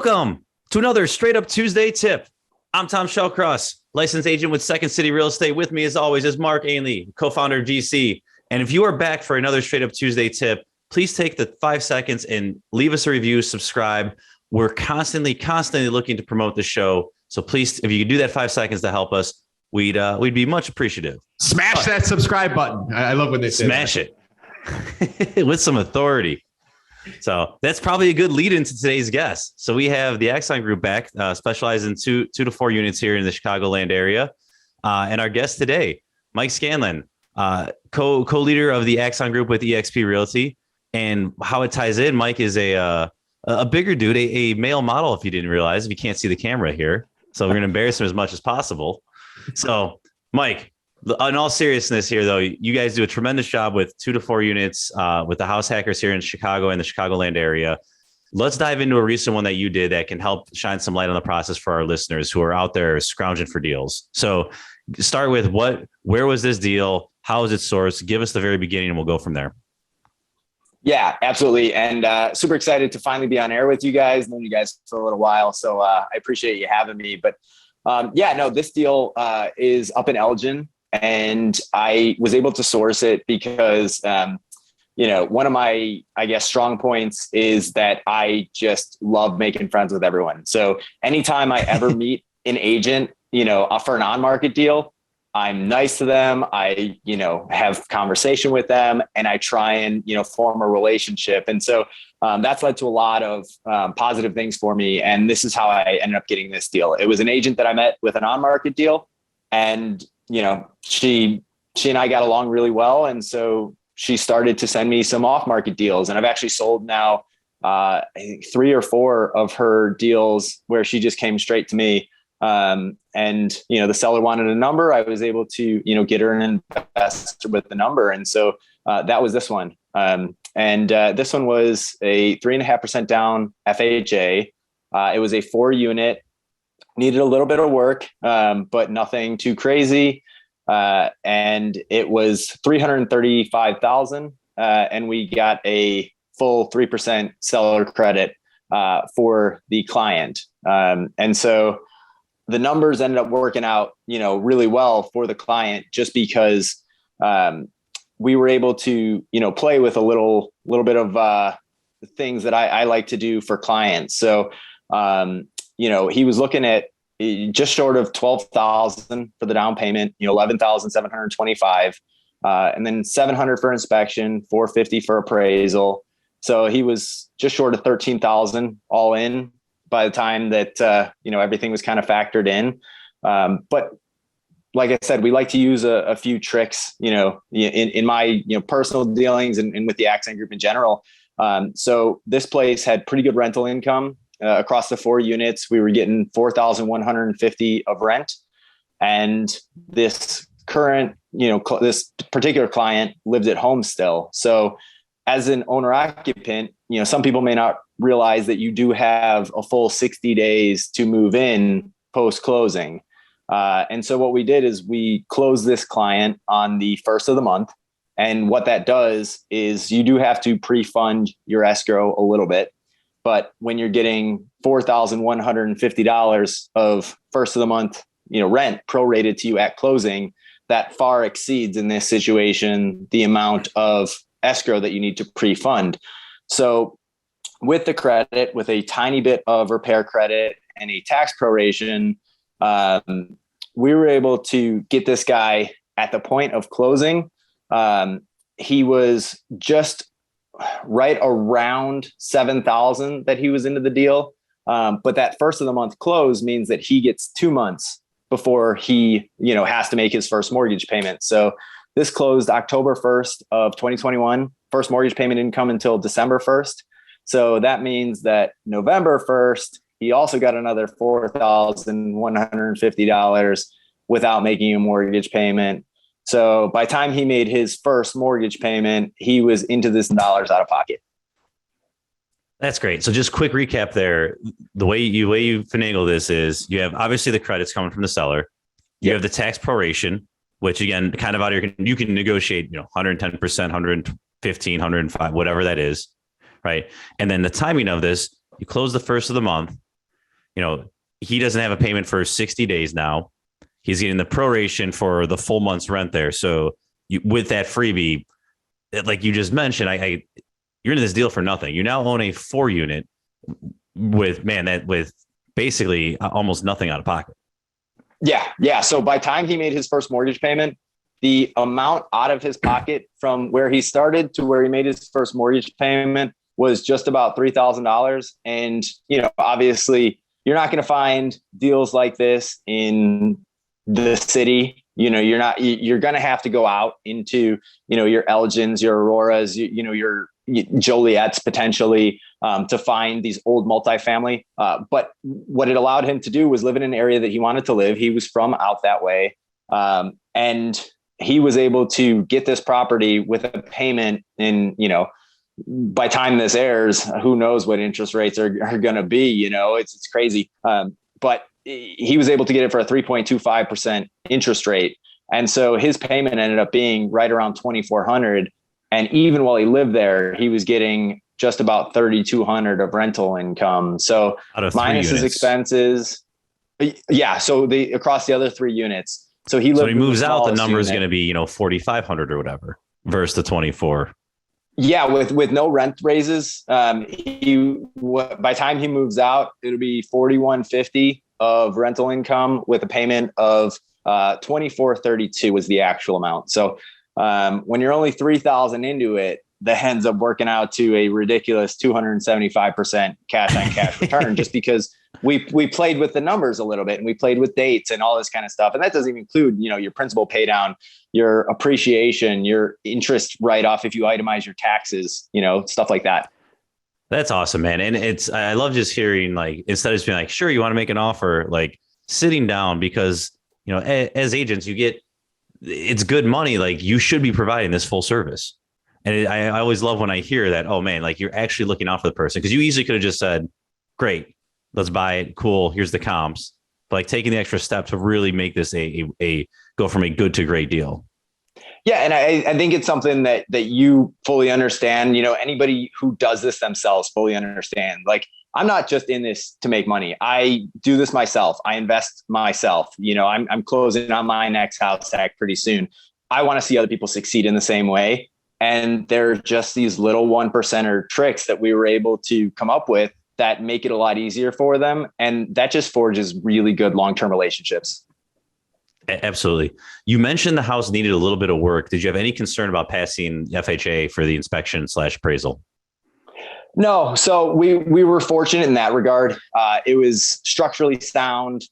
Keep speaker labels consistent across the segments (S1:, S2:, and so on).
S1: Welcome to another Straight Up Tuesday tip. I'm 𝗤𝘃𝗀𝗀𝗃, licensed agent with Second City Real Estate. With me, as always, is 𝗏𝘃𝗃𝗃𝗃, co-founder of 𝗣𝐶. And if you are back for another Straight Up Tuesday tip, please take the 5 seconds and leave us a review, subscribe. We're constantly looking to promote the show. So please, if you could do that 5 seconds to help us, we'd be much appreciative.
S2: Smash that subscribe button. I love when they say
S1: smash it with some authority. So that's probably a good lead into today's guest. So we have the Axon Group back, specialized in two to four units here in the Chicagoland area. And our guest today, Mike Scanlon, co-leader of the Axon Group with 𝗬𝗃𝗃𝗃𝗃. And how it ties in, Mike is a bigger dude, a male model, if you didn't realize, if you can't see the camera here. So we're going to embarrass him as much as possible. So, Mike, in all seriousness here, though, you guys do a tremendous job with 2 to 4 units with the house hackers here in Chicago and the Chicagoland area. Let's dive into a recent one that you did that can help shine some light on the process for our listeners who are out there scrounging for deals. So start with where was this deal? How was it sourced? Give us the very beginning and we'll go from there.
S3: Yeah, absolutely. And super excited to finally be on air with you guys. Known you guys for a little while. So I appreciate you having me. But this deal is up in Elgin. And I was able to source it because, one of my, strong points is that I just love making friends with everyone. So anytime I ever meet an agent, for an on-market deal, I'm nice to them. I, have conversation with them and I try and, form a relationship. And so that's led to a lot of positive things for me. And this is how I ended up getting this deal. It was an agent that I met with an on-market deal, and she and I got along really well. And so she started to send me some off-market deals. And I've actually sold now, I think 3 or 4 of her deals where she just came straight to me. And the seller wanted a number. I was able to, get her an investor with the number. And so that was this one. This one was a 3.5% down FHA. It was a 4 unit. Needed a little bit of work, but nothing too crazy. And it was $335,000. And we got a full 3% seller credit for the client. And so the numbers ended up working out, really well for the client, just because we were able to, play with a little bit of things that I like to do for clients. So he was looking at just short of $12,000 for the down payment, $11,725, and then $700 for inspection, $450 for appraisal. So he was just short of $13,000 all in by the time that everything was kind of factored in. But like I said, we like to use a few tricks, in my personal dealings and with the Axon Group in general. So this place had pretty good rental income. Across the 4 units, we were getting $4,150 of rent. And this current, this particular client lived at home still. So as an owner occupant, some people may not realize that you do have a full 60 days to move in post closing. And so what we did is we closed this client on the 1st of the month. And what that does is you do have to pre-fund your escrow a little bit. But when you're getting $4,150 of first of the month, rent prorated to you at closing, that far exceeds in this situation the amount of escrow that you need to pre-fund. So with the credit, with a tiny bit of repair credit and a tax proration, we were able to get this guy at the point of closing. He was just right around $7,000 that he was into the deal. But that first of the month close means that he gets 2 months before he, has to make his first mortgage payment. So this closed October 1st of 2021. First mortgage payment didn't come until December 1st. So that means that November 1st, he also got another $4,150 without making a mortgage payment. So by the time he made his first mortgage payment, he was into this dollars out of pocket.
S1: That's great. So just quick recap there. The way you finagle this is you have obviously the credits coming from the seller. You have the tax proration, which again, kind of out of you can negotiate, 110%, 115, 105, whatever that is. Right. And then the timing of this, you close the first of the month. he doesn't have a payment for 60 days now. He's getting the proration for the full month's rent there. So with that freebie, like you just mentioned, you're in this deal for nothing. You now own a 4-unit with basically almost nothing out of pocket.
S3: Yeah. So by the time he made his first mortgage payment, the amount out of his pocket from where he started to where he made his first mortgage payment was just about $3,000. And, obviously you're not going to find deals like this in the city. You're going to have to go out into, your Elgins, your Auroras, your Joliets potentially to find these old multifamily. But what it allowed him to do was live in an area that he wanted to live. He was from out that way. And he was able to get this property with a payment in, by time this airs, who knows what interest rates are going to be, it's crazy. But he was able to get it for a 3.25% interest rate. And so his payment ended up being right around $2,400. And even while he lived there, he was getting just about $3,200 of rental income. So minus his expenses. Yeah. So across the other 3 units. So he
S1: moves out, the number is going to be, 4,500 or whatever versus the 24.
S3: Yeah. With no rent raises, by the time he moves out, it'll be $4,150 of rental income with a payment of $2,432 was the actual amount. So when you're only 3,000 into it, that ends up working out to a ridiculous 275% cash on cash return, just because we played with the numbers a little bit and we played with dates and all this kind of stuff. And that doesn't even include, your principal pay down, your appreciation, your interest write-off if you itemize your taxes, stuff like that.
S1: That's awesome, man. And I love just hearing, like, instead of just being like, sure, you want to make an offer, like sitting down, because, as agents, it's good money. Like, you should be providing this full service. And I always love when I hear that, oh man, like you're actually looking out for the person, because you easily could have just said, great, let's buy it. Cool. Here's the comps. But like taking the extra step to really make this a go from a good to great deal.
S3: Yeah. And I think it's something that you fully understand. Anybody who does this themselves fully understand. Like, I'm not just in this to make money. I do this myself. I invest myself. I'm closing on my next house hack pretty soon. I want to see other people succeed in the same way. And there are just these little 1%er tricks that we were able to come up with that make it a lot easier for them. And that just forges really good long-term relationships.
S1: Absolutely. You mentioned the house needed a little bit of work. Did you have any concern about passing FHA for the inspection/appraisal?
S3: No. So we were fortunate in that regard. It was structurally sound.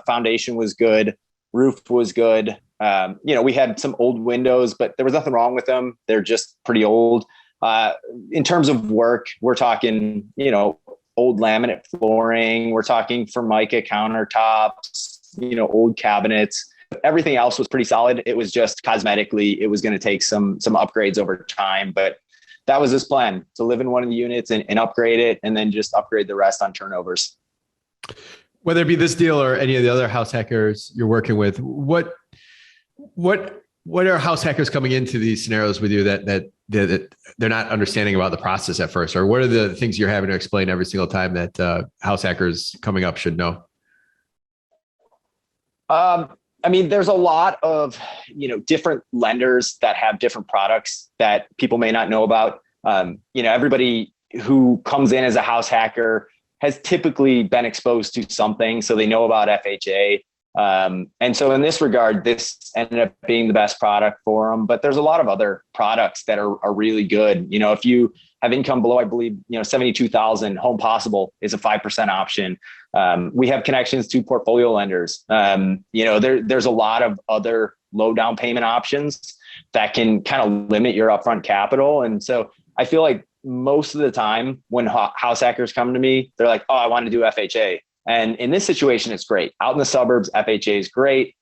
S3: Foundation was good. Roof was good. We had some old windows, but there was nothing wrong with them. They're just pretty old. In terms of work, we're talking, old laminate flooring. We're talking Formica countertops, old cabinets. Everything else was pretty solid. It was just cosmetically, it was going to take some upgrades over time, but that was his plan, to live in one of the units and upgrade it, and then just upgrade the rest on turnovers.
S2: Whether it be this deal or any of the other house hackers you're working with, what are house hackers coming into these scenarios with you that they're not understanding about the process at first? Or what are the things you're having to explain every single time that house hackers coming up should know?
S3: There's a lot of, different lenders that have different products that people may not know about. Everybody who comes in as a house hacker has typically been exposed to something, so they know about FHA. And so in this regard, this ended up being the best product for them, but there's a lot of other products that are really good. If you have income below, I believe, 72,000, Home Possible is a 5% option. We have connections to portfolio lenders. There's a lot of other low down payment options that can kind of limit your upfront capital. And so I feel like most of the time when house hackers come to me, they're like, oh, I want to do FHA. And in this situation, it's great. Out in the suburbs, FHA is great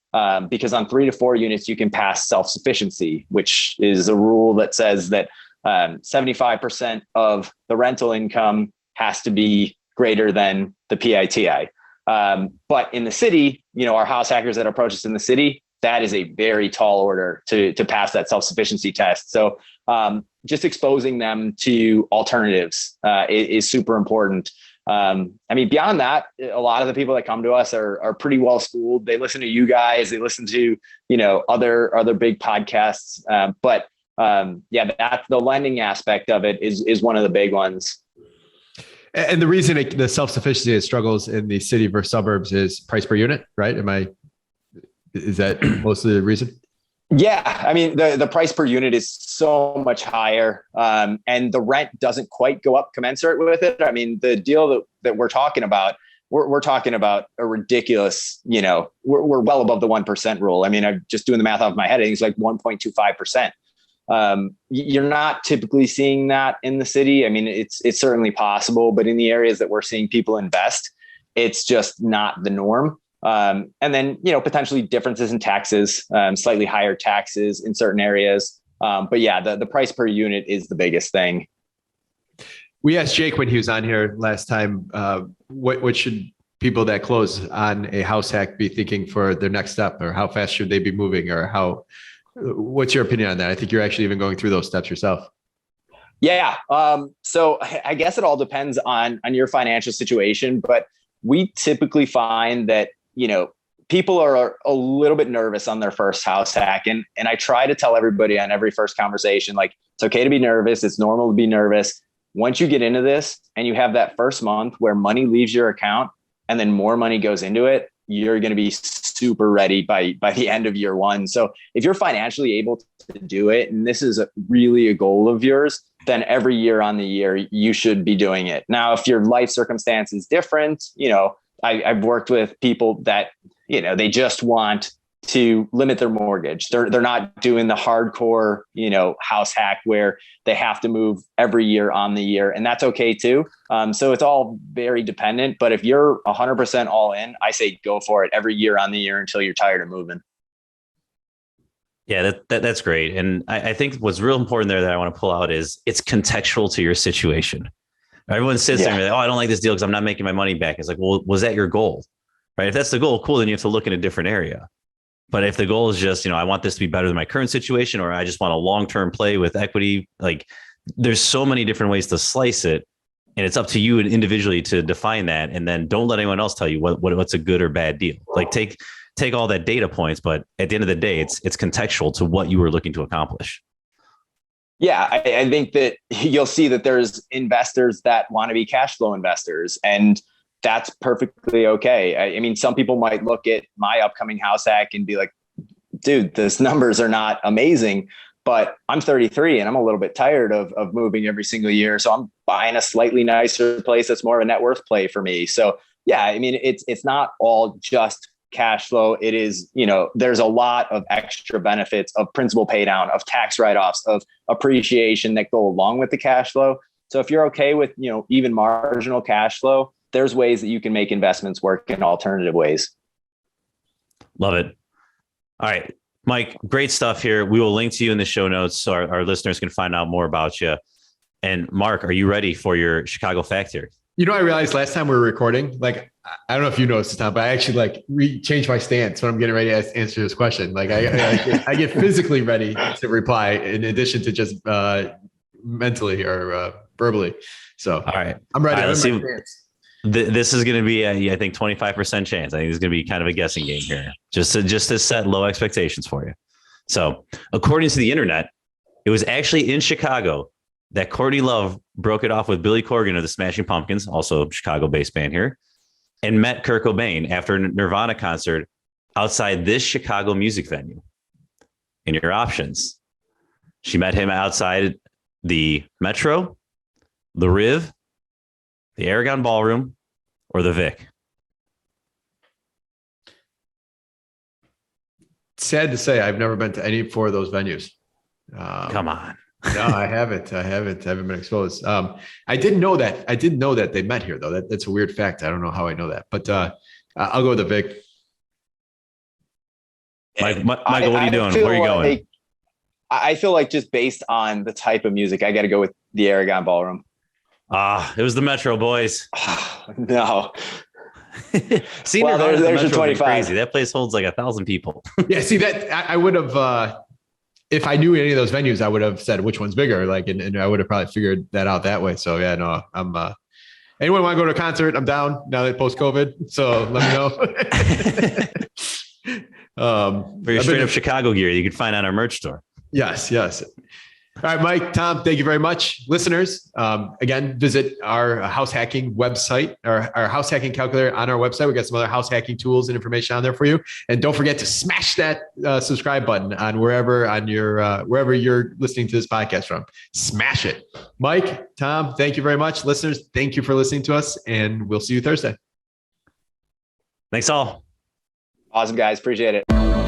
S3: because on 3 to 4 units, you can pass self-sufficiency, which is a rule that says that 75% of the rental income has to be greater than the PITI. But in the city, our house hackers that approach us in the city, that is a very tall order to pass that self-sufficiency test. So just exposing them to alternatives is super important. I mean, beyond that, a lot of the people that come to us are pretty well schooled. They listen to you guys, they listen to, other big podcasts. Yeah, that's the lending aspect of it is one of the big ones.
S2: And the reason the self-sufficiency struggles in the city versus suburbs is price per unit, right? Is that mostly the reason?
S3: Yeah. I mean, the price per unit is so much higher, and the rent doesn't quite go up commensurate with it. I mean, the deal that we're talking about, we're talking about a ridiculous, we're well above the 1% rule. I mean, I'm just doing the math off my head. I think it's like 1.25%. You're not typically seeing that in the city. I mean, it's certainly possible, but in the areas that we're seeing people invest, it's just not the norm. And then, potentially differences in taxes, slightly higher taxes in certain areas. But yeah, the price per unit is the biggest thing.
S2: We asked Jake when he was on here last time, what should people that close on a house hack be thinking for their next step, or how fast should they be moving, or what's your opinion on that? I think you're actually even going through those steps yourself.
S3: Yeah. So I guess it all depends on your financial situation, but we typically find that, people are a little bit nervous on their first house hack. And I try to tell everybody on every first conversation, like, it's okay to be nervous. It's normal to be nervous. Once you get into this and you have that first month where money leaves your account and then more money goes into it, you're going to be super ready by the end of year one. So if you're financially able to do it, and this is really a goal of yours, then every year on the year, you should be doing it. Now, if your life circumstance is different, I've worked with people that, they just want to limit their mortgage. They're not doing the hardcore, house hack where they have to move every year on the year, and that's okay too. So it's all very dependent, but if you're 100% all in, I say go for it every year on the year until you're tired of moving.
S1: Yeah, that's great. And I think what's real important there that I want to pull out is it's contextual to your situation. Everyone sits there and like, I don't like this deal because I'm not making my money back. It's like, well, was that your goal? Right? If that's the goal, cool, then you have to look in a different area. But if the goal is just, I want this to be better than my current situation, or I just want a long-term play with equity, like there's so many different ways to slice it. And it's up to you individually to define that. And then don't let anyone else tell you what's a good or bad deal. Like take all that data points, but at the end of the day, it's contextual to what you were looking to accomplish.
S3: Yeah, I think that you'll see that there's investors that want to be cash flow investors, and that's perfectly okay. I mean, some people might look at my upcoming house hack and be like, dude, those numbers are not amazing, but I'm 33 and I'm a little bit tired of moving every single year. So I'm buying a slightly nicer place that's more of a net worth play for me. So yeah, I mean, it's not all just cash flow. It is, there's a lot of extra benefits of principal pay down, of tax write-offs, of appreciation that go along with the cash flow. So if you're okay with, even marginal cash flow, there's ways that you can make investments work in alternative ways.
S1: Love it. All right, Mike, great stuff here. We will link to you in the show notes so our listeners can find out more about you. And Mark, are you ready for your Chicago fact here?
S2: I realized last time we were recording, like, I don't know if you noticed this, Tom, but I actually changed my stance when I'm getting ready to answer this question. Like I get physically ready to reply in addition to just mentally or verbally. So
S1: all right,
S2: I'm ready.
S1: All right, let's see. This is going to be I think 25% chance. I think it's going to be kind of a guessing game here, just to set low expectations for you. So according to the internet, it was actually in Chicago that Courtney Love broke it off with Billy Corgan of the Smashing Pumpkins, also a Chicago-based band here, and met Kurt Cobain after a Nirvana concert outside this Chicago music venue. In your options, she met him outside the Metro, the Riv, the Aragon Ballroom, or the Vic.
S2: Sad to say, I've never been to any four of those venues.
S1: Come on.
S2: No, I haven't. I haven't been exposed. I didn't know that. I didn't know that they met here, though. That's a weird fact. I don't know how I know that, but I'll go with the Vic.
S1: Michael, what are you doing? Where are you going?
S3: I feel like just based on the type of music, I got to go with the Aragon Ballroom.
S1: It was the Metro, boys.
S3: No.
S1: See,
S3: well, there's your 25.
S1: Crazy. That place holds like 1,000 people.
S2: Yeah, see that I would have. If I knew any of those venues, I would have said which one's bigger, and I would have probably figured that out that way. So yeah, no, I'm Anyone want to go to a concert? I'm down now that post-COVID. So let me know.
S1: For your straight up Chicago gear, you can find on our merch store.
S2: Yes. All right, Mike, Tom, thank you very much. Listeners, again, visit our house hacking website, our house hacking calculator on our website. We got some other house hacking tools and information on there for you. And don't forget to smash that subscribe button on wherever you're listening to this podcast from. Smash it. Mike, Tom, thank you very much. Listeners, thank you for listening to us, and we'll see you Thursday.
S1: Thanks all.
S3: Awesome, guys. Appreciate it.